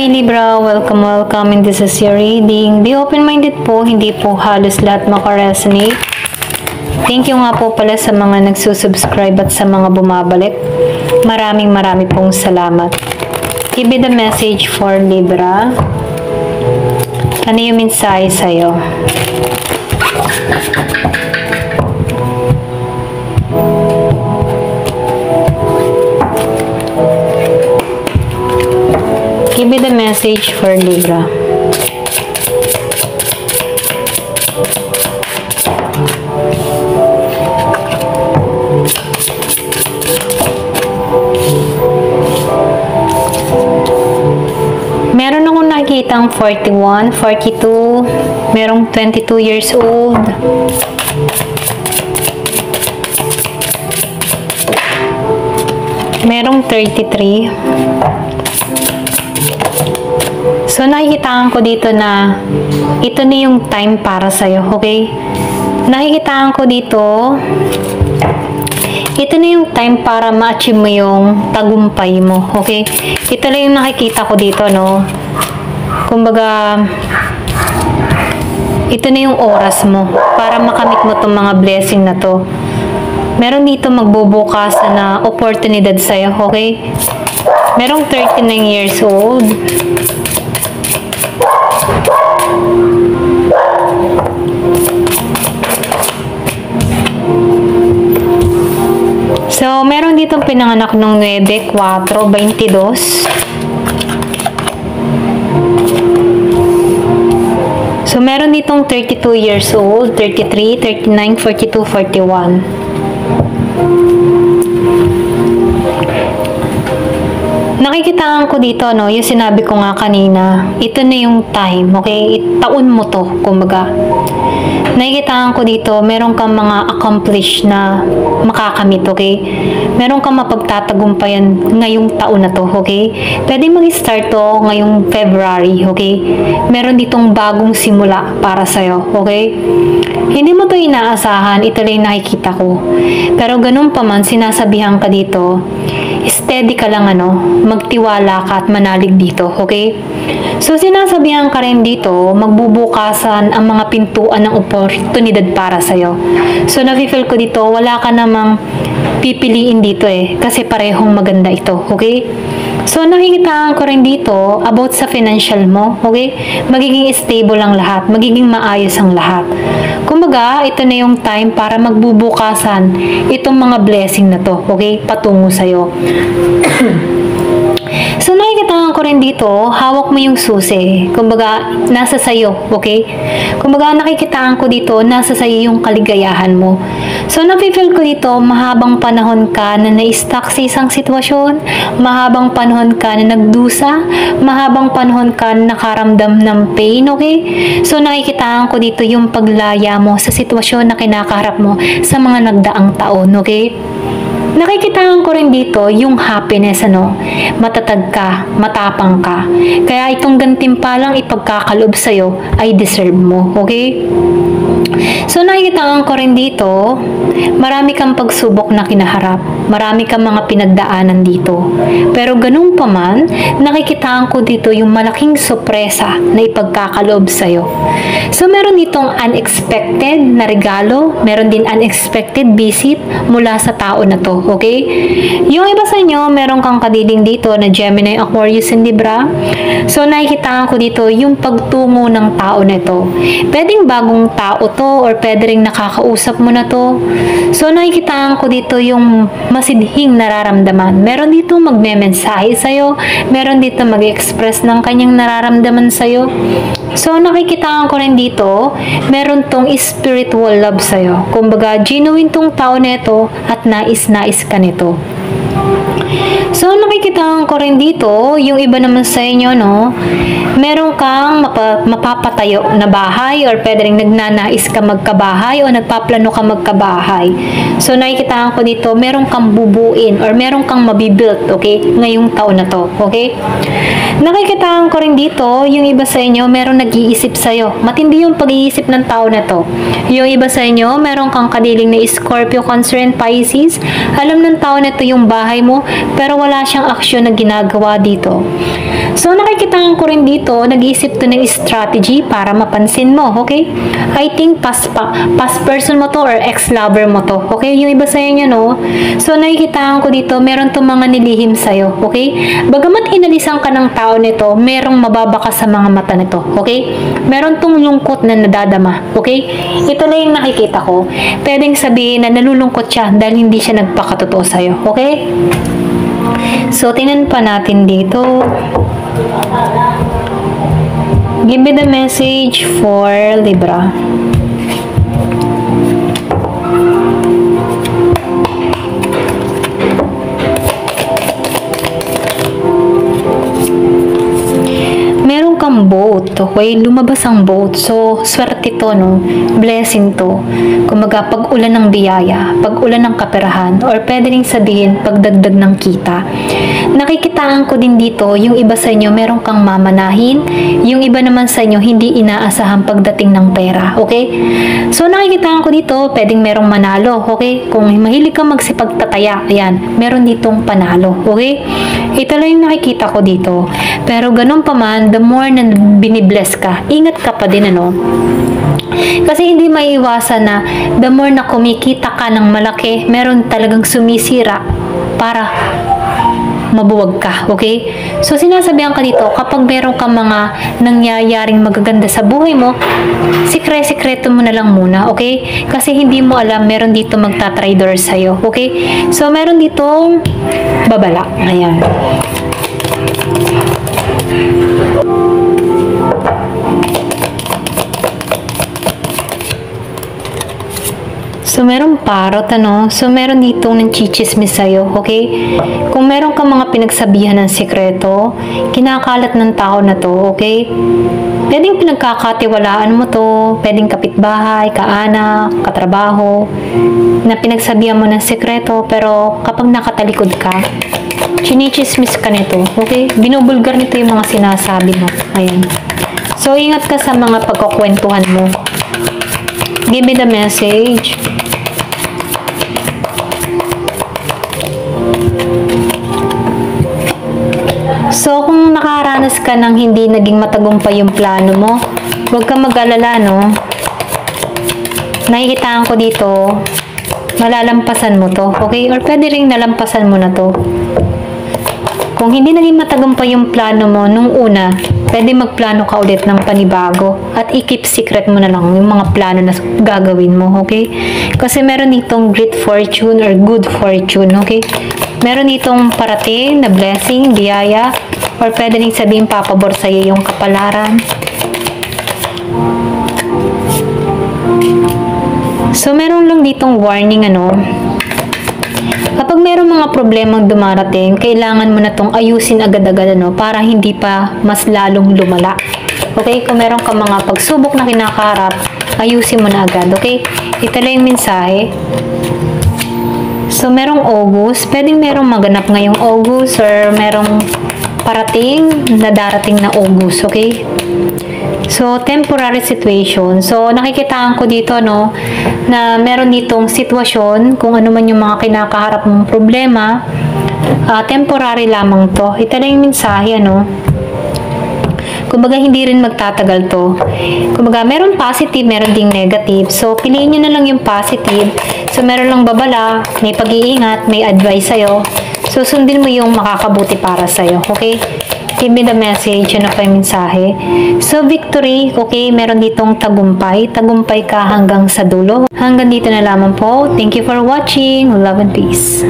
Hi Libra, welcome and this is your reading. Be open-minded po, hindi po halos lahat makaresonate. Thank you nga po pala sa mga nagsusubscribe at sa mga bumabalik. Maraming pong salamat. Give me the message for Libra. Ano yung mensahe sa'yo? Give me the message for Libra. Meron akong nakikitang 41, 42, merong 22 years old. Merong 33. So, nakikitaan ko dito na ito na yung time para sa'yo, okay? Nakikitaan ko dito, ito na yung time para ma-achieve mo yung tagumpay mo, okay? Ito lang yung nakikita ko dito, no? Kumbaga, ito na yung oras mo para makamit mo tong mga blessing na to. Meron dito magbubukas na oportunidad sa'yo, okay? Merong 39 years old. So, meron ditong pinanganak ng 9/4/22. So, meron ditong 32 years old, 33, 39, 42, 41. Nakikitaan ko dito, no, yung sinabi ko nga kanina, ito na yung time, okay? Taon mo to, kumbaga. Nakikitaan ko dito, meron kang mga accomplish na makakamit, okay? Meron kang mapagtatagumpayan ngayong taon na to, okay? Pwede mag-start to ngayong February, okay? Meron ditong bagong simula para sa'yo, okay? Hindi mo to inaasahan, ito lang nakikita ko. Pero ganun pa man, sinasabihan ka dito, steady ka lang, ano, magtiwala ka at manalig dito, okay? So, sinasabihan ka rin dito, magbubukasan ang mga pintuan ng oportunidad para sa'yo. So, nafe-feel ko dito, wala ka namang pipiliin dito kasi parehong maganda ito, okay? So, nakikitaan ko rin dito about sa financial mo, okay? Magiging stable ang lahat, magiging maayos ang lahat. Kumbaga, ito na yung time para magbubukasan itong mga blessing na to, okay? Patungo sa'yo. So, nakikitaan ko rin dito, hawak mo yung susi. Kumbaga, nasa sayo, okay? Kumbaga, nakikitaan ko dito, nasa sayo yung kaligayahan mo. So, nafe-feel ko dito, mahabang panahon ka na na-stuck sa isang sitwasyon, mahabang panahon ka na nagdusa, mahabang panahon ka na nakaramdam ng pain, okay? So, nakikitaan ko dito yung paglaya mo sa sitwasyon na kinakaharap mo sa mga nagdaang taon, okay? Nakikitaan ko rin dito yung happiness, ano, matatag ka, matapang ka. Kaya itong gantimpalang ipagkakalob sa'yo ay deserve mo, okay? So, nakikitaan ko rin dito, marami kang pagsubok na kinaharap. Marami kang mga pinagdaanan dito. Pero ganun pa man, nakikitaan ko dito yung malaking sorpresa na ipagkakaloob sa'yo. So, meron ditong unexpected na regalo, meron din unexpected visit mula sa tao na to, okay? Yung iba sa inyo, meron kang kadiling dito na Gemini, Aquarius, and Libra. So, nakikitaan ko dito yung pagtungo ng tao na to. Pwedeng bagong tao to or pwede rin nakakausap mo na to. So, nakikitaan ko dito yung masidhing nararamdaman. Meron dito magme-mensahe sa'yo. Meron dito mag-express ng kanyang nararamdaman sa'yo. So, nakikitaan ko rin dito, meron tong spiritual love sa'yo. Kumbaga, genuine tong tao nito at nais-nais ka nito. So, nakikitaan ko rin dito, yung iba naman sa inyo, no, meron kang mapapatayo na bahay or pwede rin nagnanais ka magkabahay o nagpaplano ka magkabahay. So, nakikitaan ko dito, meron kang bubuin or meron kang mabibuild, okay, ngayong taon na to, okay? Nakikitaan ko rin dito, yung iba sa inyo, meron nag-iisip sa'yo. Matindi yung pag-iisip ng tao na to. Yung iba sa inyo, meron kang kadiling na Scorpio, Cancer, and Pisces. Alam ng tao na to yung bahay mo, pero wala wala siyang aksyon na ginagawa dito. So, nakikitaan ko rin dito, nag-iisip to ng strategy para mapansin mo, okay? I think past person mo to or ex-lover mo to, okay? Yung iba sa'yo niya, no? So, nakikitaan ko dito, meron to mga nilihim sa'yo, okay? Bagamat inalisan ka ng tao nito, merong mababaka sa mga mata nito, okay? Meron tong lungkot na nadadama, okay? Ito na yung nakikita ko. Pwedeng sabihin na nalulungkot siya dahil hindi siya nagpakatotoo sa'yo, okay? So, tingnan pa natin dito. Give me the message for Libra. Meron kang boat, okay? Lumabas ang boat. So, swerte to, no? Blessing to. Kumaga, pag-ulan ng biyaya, pag-ulan ng kaperahan, or pwede rin sabihin, pagdagdag ng kita. Nakikitaan ko din dito, yung iba sa inyo, meron kang mamanahin, yung iba naman sa inyo, hindi inaasahan pagdating ng pera, okay? So, nakikitaan ko dito, pwedeng merong manalo, okay? Kung mahilig kang magsipagtataya, ayan, meron ditong panalo, okay? Ito lang yung nakikita ko dito. Pero ganun pa man, the more na binibless ka, ingat ka pa din, ano? Kasi hindi maiiwasan na the more na kumikita ka ng malaki, meron talagang sumisira para mabuwag ka, okay? So, sinasabihan ka dito, kapag meron ka mga nangyayaring magaganda sa buhay mo, sikreto mo na lang muna, okay? Kasi hindi mo alam, meron dito magtatrader sa'yo, okay? So, meron ditong babala. Ayan. So, meron parot, ano? So, meron ditong nanchichismis sa'yo, okay? Kung meron ka mga pinagsabihan ng sikreto, kinakalat ng tao na to, okay? Pwedeng pinagkakatiwalaan mo to, pwedeng kapitbahay, kaanak, katrabaho, na pinagsabihan mo ng sikreto, pero kapag nakatalikod ka, chinichismis ka nito, okay? Binubulgar nito yung mga sinasabi mo. Ayan. So, ingat ka sa mga pagkukwentuhan mo. Give me the message. So, kung nakaranas ka ng hindi naging matagumpay yung plano mo, huwag kang mag-alala, no? Nakikitaan ko dito, malalampasan mo to, okay? Or pwede rin nalampasan mo na to. Kung hindi naging matagumpay yung plano mo nung una, pwede magplano ka ulit ng panibago at i-keep secret mo na lang yung mga plano na gagawin mo, okay? Kasi meron ditong great fortune or good fortune, okay? Meron ditong parating na blessing, biyaya, or pwede rin sabihin papabor sa'yo yung kapalaran. So, meron lang ditong warning, ano? Kapag meron mga problemang dumarating, kailangan mo na tong ayusin agad-agad, ano, para hindi pa mas lalong lumala. Okay? Kung meron ka mga pagsubok na kinakaharap, ayusin mo na agad, okay? Ito lang yung mensahe. So, merong August. Pwedeng merong maganap ngayong August or merong parating na darating na August, okay? So, temporary situation. So, nakikitaan ko dito, no, na meron ditong sitwasyon, kung ano man yung mga kinakaharap mong problema, temporary lamang to. Ito na yung mensahe, ano. Kumbaga, hindi rin magtatagal to. Kumbaga, meron positive, meron ding negative. So, piliin nyo na lang yung positive. So, meron lang babala, may pag-iingat, may advice sa'yo. So, sundin mo yung makakabuti para sa'yo. Okay? Give me the message. Ano pa yung mensahe? So, victory. Okay? Meron ditong tagumpay. Tagumpay ka hanggang sa dulo. Hanggang dito na lamang po. Thank you for watching. Love and peace.